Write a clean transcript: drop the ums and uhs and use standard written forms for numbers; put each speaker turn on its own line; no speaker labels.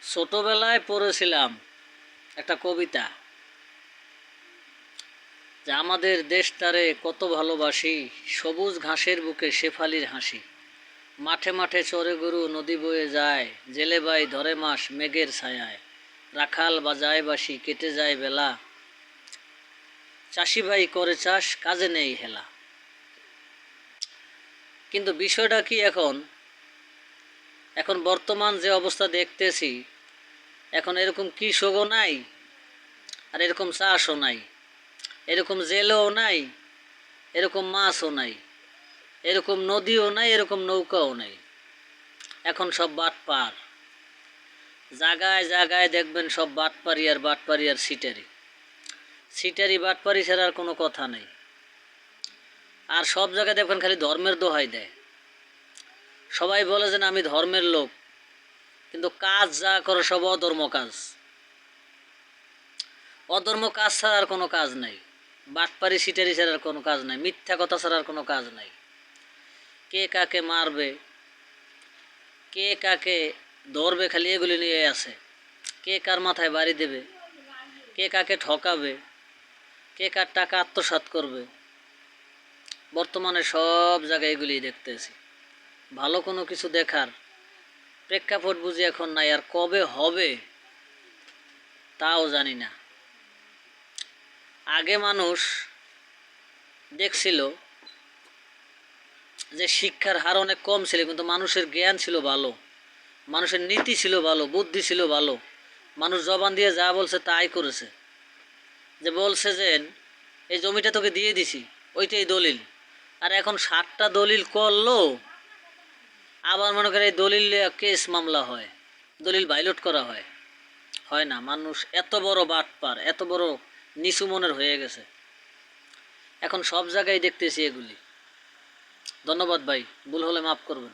ছোটবেলায় পড়েছিলাম একটা কবিতা, যে আমাদের দেশটারে কত ভালোবাসি, সবুজ ঘাসের বুকে শেফালির হাসি, মাঠে মাঠে চরে গরু নদী বয়ে যায়, জেলে বাই ধরে মাস মেঘের ছায়ায়, রাখাল বাজায় বাঁশি কেটে যায় বেলা, চাষি ভাই করে চাষ কাজে নেই হেলা। কিন্তু বিষয়টা কি, এখন এখন বর্তমান যে অবস্থা দেখতেছি, এখন এরকম কৃষকও নাই, আর এরকম চাষও নাই, এরকম জেলেও নাই, এরকম মাছও নাই, এরকম নদীও নাই, এরকম নৌকাও নাই। এখন সব বাটপার, জায়গায় জায়গায় দেখবেন সব বাটপারি আর বাটপারি আর সিটারি, সিটারি বাটপারি ছাড়া আর কোনো কথা নেই। আর সব জায়গায় দেখবেন খালি ধর্মের দোহাই দেয়। সবাই বলে যে আমি ধর্মের লোক, কিন্তু কাজ যা করে সব অধর্ম কাজ। অধর্ম কাজ ছাড়া আর কোনো কাজ নাই, বাটপারি সিটারি ছাড়া আর কোনো কাজ নাই, মিথ্যা কথা ছাড়া আর কোনো কাজ নাই। কে কাকে মারবে, কে কাকে ধরবে, খালি এগুলি নিয়ে আছে। কে কার মাথায় বাড়ি দেবে, কে কাকে ঠকাবে, কে কার টাকা আত্মসাৎ করবে, বর্তমানে সব জায়গায় এগুলি দেখতেছি। ভালো কোনো কিছু দেখার প্রেক্ষাপট বুঝি এখন নাই, আর কবে হবে তাও জানি না। আগে মানুষ দেখছিল যে শিক্ষার হার অনেক কম ছিল, কিন্তু মানুষের জ্ঞান ছিল ভালো, মানুষের নীতি ছিল ভালো, বুদ্ধি ছিল ভালো। মানুষ জবান দিয়ে যা বলছে তাই করেছে। যে বলছে যে এই জমিটা তোকে দিয়ে দিছি, ওইটাই দলিল। আর এখন 7টা দলিল করলো, আবার মনে করে এই দলিল কেস মামলা হয়, দলিল ভাইলট করা হয়। হয় না। মানুষ এত বড় বাটপার, এত বড় নিচু মনের হয়ে গেছে, এখন সব জায়গায় দেখতেছি এগুলি। ধন্যবাদ ভাই, ভুল হলে মাফ করবেন।